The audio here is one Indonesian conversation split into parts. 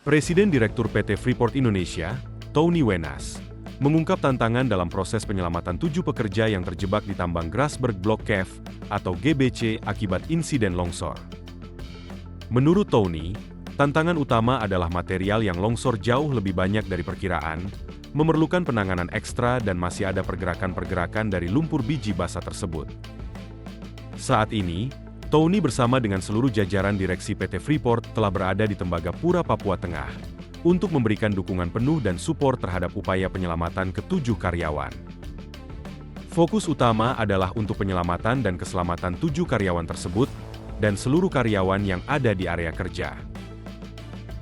Presiden Direktur PT Freeport Indonesia, Tony Wenas, mengungkap tantangan dalam proses penyelamatan 7 pekerja yang terjebak di tambang Grasberg Block Cave atau GBC akibat insiden longsor. Menurut Tony, tantangan utama adalah material yang longsor jauh lebih banyak dari perkiraan, memerlukan penanganan ekstra dan masih ada pergerakan-pergerakan dari lumpur biji basah tersebut. Saat ini, Tony bersama dengan seluruh jajaran direksi PT Freeport telah berada di Tembagapura, Papua Tengah, untuk memberikan dukungan penuh dan support terhadap upaya penyelamatan ke-7 karyawan. Fokus utama adalah untuk penyelamatan dan keselamatan 7 karyawan tersebut, dan seluruh karyawan yang ada di area kerja.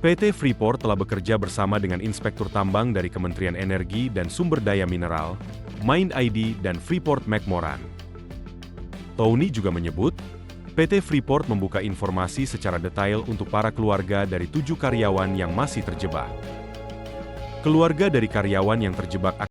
PT Freeport telah bekerja bersama dengan Inspektur Tambang dari Kementerian Energi dan Sumber Daya Mineral, Mind ID dan Freeport McMoran. Tony juga menyebut, PT Freeport membuka informasi secara detail untuk para keluarga dari 7 karyawan yang masih terjebak. Keluarga dari karyawan yang terjebak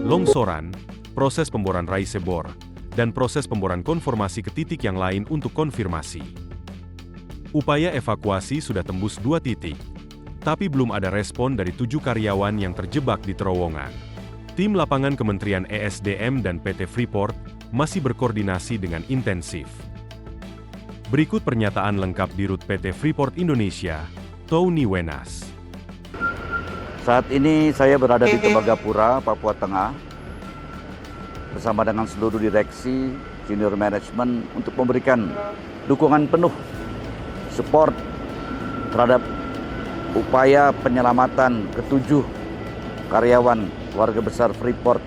longsoran, proses pemboran raise bore, dan proses pemboran konformasi ke titik yang lain untuk konfirmasi. Upaya evakuasi sudah tembus 2 titik, tapi belum ada respon dari 7 karyawan yang terjebak di terowongan. Tim lapangan Kementerian ESDM dan PT Freeport masih berkoordinasi dengan intensif. Berikut pernyataan lengkap Dirut PT Freeport Indonesia, Tony Wenas. Saat ini saya berada di Tembagapura, Papua Tengah, bersama dengan seluruh direksi, senior manajemen untuk memberikan dukungan penuh, support terhadap upaya penyelamatan ke-7 karyawan keluarga besar Freeport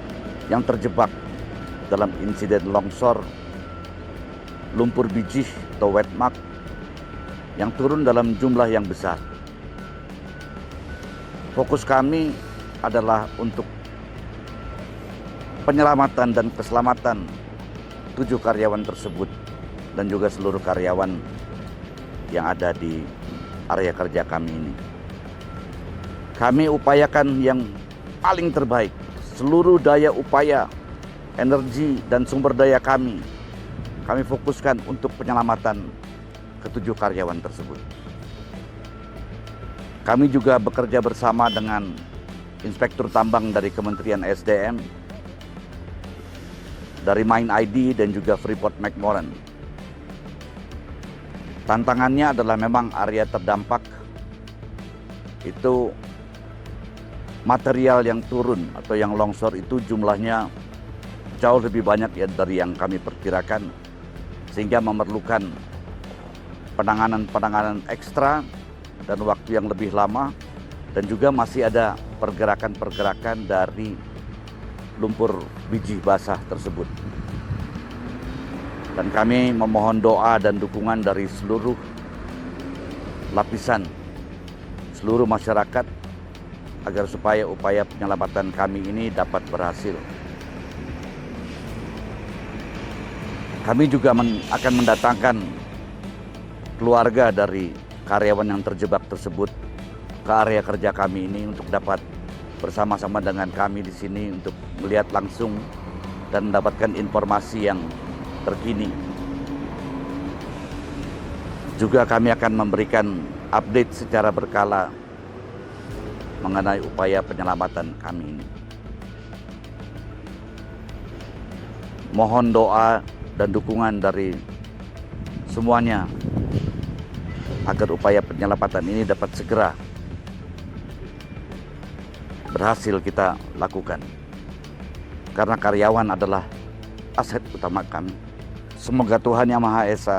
yang terjebak dalam insiden longsor lumpur biji atau wet mark yang turun dalam jumlah yang besar. Fokus kami adalah untuk penyelamatan dan keselamatan 7 karyawan tersebut dan juga seluruh karyawan yang ada di area kerja kami ini. Kami upayakan yang paling terbaik, seluruh daya upaya, energi dan sumber daya kami fokuskan untuk penyelamatan ke-7 karyawan tersebut. Kami juga bekerja bersama dengan Inspektur Tambang dari Kementerian SDM, dari Mind ID dan juga Freeport McMoran. Tantangannya adalah memang area terdampak itu material yang turun atau yang longsor itu jumlahnya jauh lebih banyak ya dari yang kami perkirakan, sehingga memerlukan penanganan ekstra dan waktu yang lebih lama, dan juga masih ada pergerakan-pergerakan dari lumpur biji basah tersebut. Dan kami memohon doa dan dukungan dari seluruh lapisan, seluruh masyarakat, agar supaya upaya penyelamatan kami ini dapat berhasil. Kami juga akan mendatangkan keluarga dari karyawan yang terjebak tersebut ke area kerja kami ini untuk dapat bersama-sama dengan kami di sini untuk melihat langsung dan mendapatkan informasi yang terkini. Juga kami akan memberikan update secara berkala mengenai upaya penyelamatan kami ini. Mohon doa dan dukungan dari semuanya agar upaya penyelamatan ini dapat segera berhasil kita lakukan. Karena karyawan adalah aset utama kami. Semoga Tuhan Yang Maha Esa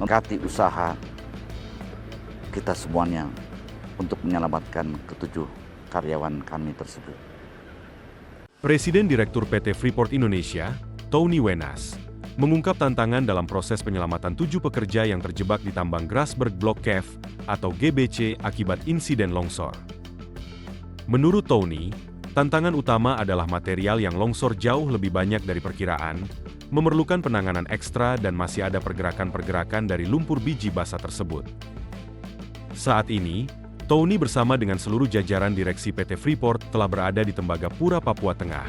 memberkati usaha kita semuanya untuk menyelamatkan ke-7 karyawan kami tersebut. Presiden Direktur PT Freeport Indonesia, Tony Wenas, mengungkap tantangan dalam proses penyelamatan 7 pekerja yang terjebak di tambang Grasberg Block Cave atau GBC akibat insiden longsor. Menurut Tony, Tantangan utama adalah material yang longsor jauh lebih banyak dari perkiraan, memerlukan penanganan ekstra dan masih ada pergerakan-pergerakan dari lumpur biji basah tersebut. Saat ini, Tony bersama dengan seluruh jajaran direksi PT Freeport telah berada di Tembagapura, Papua Tengah,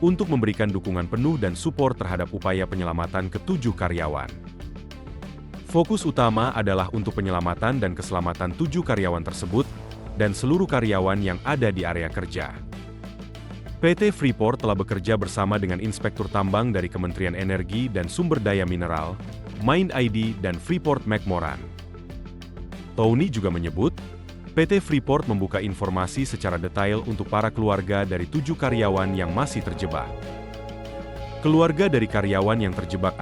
untuk memberikan dukungan penuh dan support terhadap upaya penyelamatan ke-7 karyawan. Fokus utama adalah untuk penyelamatan dan keselamatan 7 karyawan tersebut, dan seluruh karyawan yang ada di area kerja. PT Freeport telah bekerja bersama dengan Inspektur Tambang dari Kementerian Energi dan Sumber Daya Mineral, Mind ID, dan Freeport McMoran. Tony juga menyebut, PT Freeport membuka informasi secara detail untuk para keluarga dari 7 karyawan yang masih terjebak. Keluarga dari karyawan yang terjebak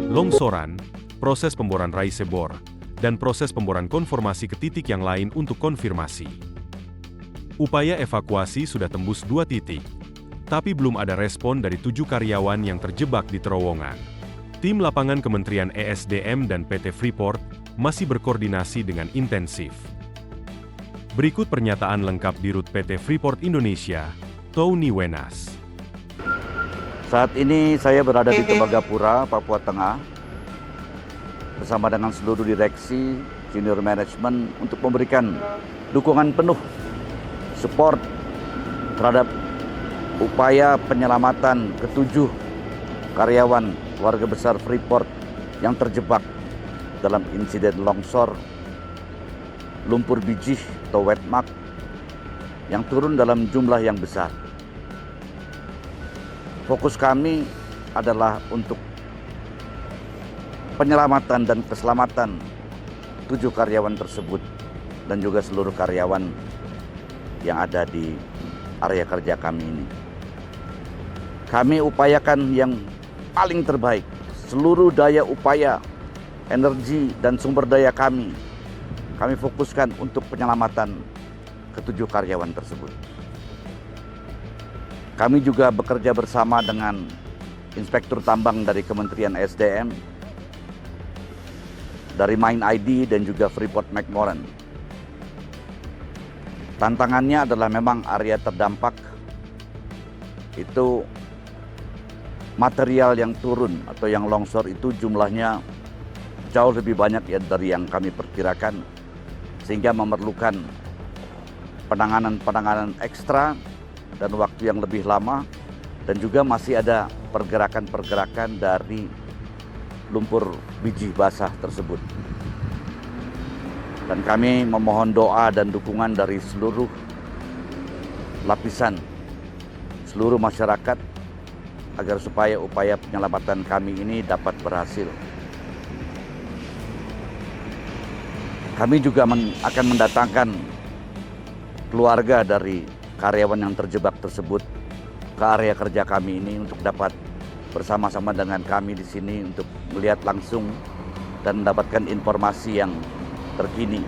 longsoran, proses pemboran raise bor, dan proses pemboran konformasi ke titik yang lain untuk konfirmasi. Upaya evakuasi sudah tembus 2 titik, tapi belum ada respon dari 7 karyawan yang terjebak di terowongan. Tim lapangan Kementerian ESDM dan PT Freeport masih berkoordinasi dengan intensif. Berikut pernyataan lengkap Dirut PT Freeport Indonesia, Tony Wenas. Saat ini saya berada di Tembagapura, Papua Tengah, bersama dengan seluruh direksi, senior manajemen untuk memberikan dukungan penuh, support terhadap upaya penyelamatan ke-7 karyawan keluarga besar Freeport yang terjebak dalam insiden longsor lumpur biji atau wet mark yang turun dalam jumlah yang besar. Fokus kami adalah untuk penyelamatan dan keselamatan 7 karyawan tersebut dan juga seluruh karyawan yang ada di area kerja kami ini. Kami upayakan yang paling terbaik, seluruh daya upaya, energi dan sumber daya kami fokuskan untuk penyelamatan ke-7 karyawan tersebut. Kami juga bekerja bersama dengan Inspektur Tambang dari Kementerian SDM, dari Mind ID dan juga Freeport McMoran. Tantangannya adalah memang area terdampak itu material yang turun atau yang longsor itu jumlahnya jauh lebih banyak ya dari yang kami perkirakan, sehingga memerlukan penanganan ekstra dan waktu yang lebih lama, dan juga masih ada pergerakan-pergerakan dari lumpur biji basah tersebut. Dan kami memohon doa dan dukungan dari seluruh lapisan, seluruh masyarakat, agar supaya upaya penyelamatan kami ini dapat berhasil. Kami juga akan mendatangkan keluarga dari karyawan yang terjebak tersebut ke area kerja kami ini untuk dapat bersama-sama dengan kami di sini untuk melihat langsung dan mendapatkan informasi yang terkini.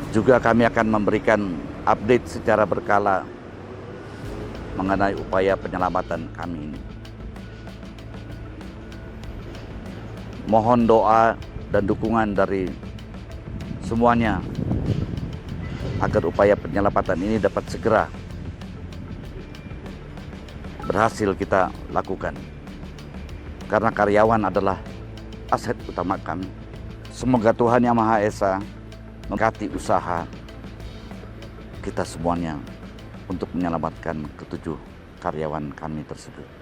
Juga kami akan memberikan update secara berkala mengenai upaya penyelamatan kami ini. Mohon doa dan dukungan dari semuanya agar upaya penyelamatan ini dapat segera berhasil kita lakukan. Karena karyawan adalah aset utama kami. Semoga Tuhan Yang Maha Esa memberkati usaha kita semuanya untuk menyelamatkan ke-7 karyawan kami tersebut.